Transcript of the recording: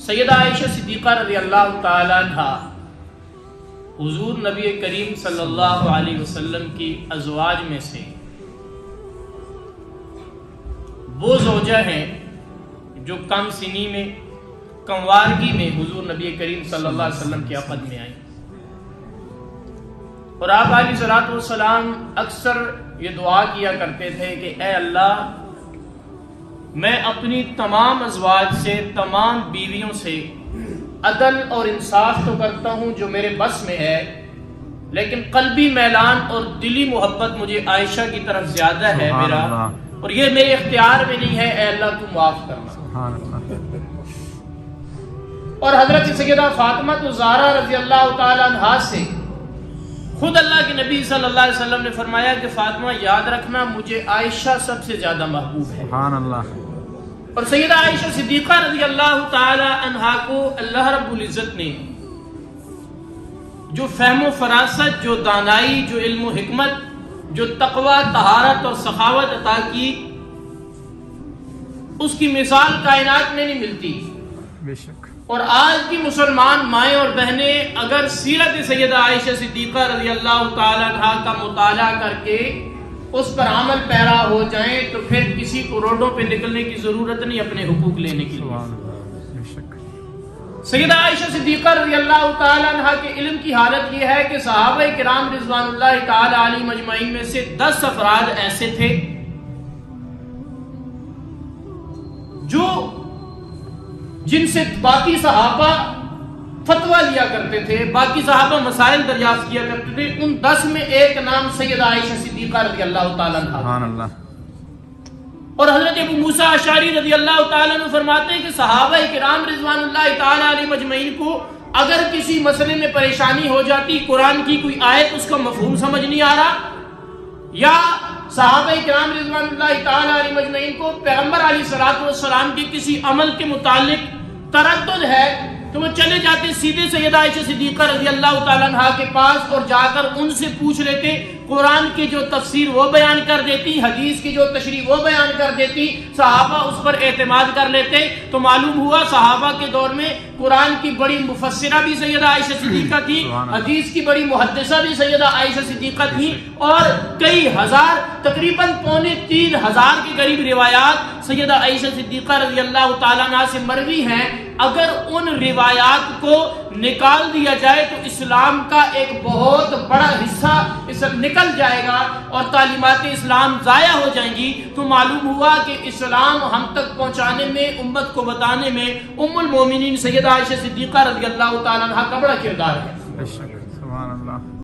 سیدہ عائشہ صدیقہ رضی اللہ تعالی عنہ حضور نبی کریم صلی اللہ علیہ وسلم کی ازواج میں سے وہ زوجہ ہیں جو کم سنی میں کموارگی میں حضور نبی کریم صلی اللہ علیہ وسلم کے عقد میں آئیں، اور آپ علیہ الصلوۃ والسلام اکثر یہ دعا کیا کرتے تھے کہ اے اللہ، میں اپنی تمام ازواج سے، تمام بیویوں سے عدل اور انصاف تو کرتا ہوں جو میرے بس میں ہے، لیکن قلبی میلان اور دلی محبت مجھے عائشہ کی طرف زیادہ ہے میرا، اور یہ میرے اختیار میں نہیں ہے، اے اللہ تو معاف کرنا۔ اور حضرت سیدہ فاطمہ الزہرا رضی اللہ تعالی عنہا سے خود اللہ کے نبی صلی اللہ علیہ وسلم نے فرمایا کہ فاطمہ یاد رکھنا مجھے عائشہ سب سے زیادہ محبوب ہے۔ سبحان اللہ۔ اور سیدہ عائشہ صدیقہ رضی اللہ تعالی عنہا کو اللہ رب العزت نے جو فہم و فراست، جو دانائی، جو علم و حکمت، جو تقوی، طہارت اور سخاوت عطا کی، اس کی مثال کائنات میں نہیں ملتی۔ بے شک۔ اور آج کی مسلمان مائیں اور بہنیں اگر سیرت سیدہ عائشہ صدیقہ رضی اللہ تعالی عنہا کا مطالعہ کر کے اس پر عمل پیرا ہو جائیں تو پھر کسی کو روڈوں پہ نکلنے کی ضرورت نہیں اپنے حقوق لینے کی۔ بے شک۔ سیدہ عائشہ صدیقہ رضی اللہ تعالی عنہا کے علم کی حالت یہ ہے کہ صحابہ کرام رضوان اللہ تعالی علیہم اجمعین میں سے 10 افراد ایسے تھے جو جن سے باقی صحابہ فتویٰ لیا کرتے تھے، باقی صحابہ مسائل دریافت کیا کرتے تھے، ان 10 میں ایک نام سیدہ عائشہ صدیقہ رضی اللہ تعالی عنہا۔ سبحان اللہ۔ اور حضرت ابو موسیٰ اشعری رضی اللہ تعالی عنہ فرماتے ہیں کہ صحابہ کرام رضوان اللہ تعالی علیہ مجمعین کو اگر کسی مسئلے میں پریشانی ہو جاتی، قرآن کی کوئی آیت اس کا مفہوم سمجھ نہیں آ رہا، یا صحابہ کرام رضوان اللہ تعالی علیہ مجمعین کو پیغمبر علیہ الصلوۃ والسلام کے کسی عمل کے متعلق تردد ہے، تو وہ چلے جاتے سیدھے سیدہ عائشہ صدیقہ رضی اللہ تعالی عنہا کے پاس اور جا کر ان سے پوچھ لیتے، قرآن کی جو تفسیر وہ بیان کر دیتی، حدیث کی جو تشریح وہ بیان کر دیتی، صحابہ اس پر اعتماد کر لیتے۔ تو معلوم ہوا صحابہ کے دور میں قرآن کی بڑی مفسرہ بھی سیدہ عائشہ صدیقہ تھی، حدیث کی بڑی محدثہ بھی سیدہ عائشہ صدیقہ تھی، اور کئی ہزار، تقریباً 2,500 کے قریب روایات سیدہ عائشہ صدیقہ رضی اللہ تعالیٰ عنہ سے مروی ہیں۔ اگر ان روایات کو نکال دیا جائے تو اسلام کا ایک بہت بڑا حصہ اس نکل جائے گا اور تعلیمات اسلام ضائع ہو جائیں گی۔ تو معلوم ہوا کہ اسلام ہم تک پہنچانے میں، امت کو بتانے میں ام المومنین سیدہ عائشہ صدیقہ رضی اللہ تعالیٰ عنہ کا بڑا کردار ہے۔ بے شک۔ سبحان اللہ۔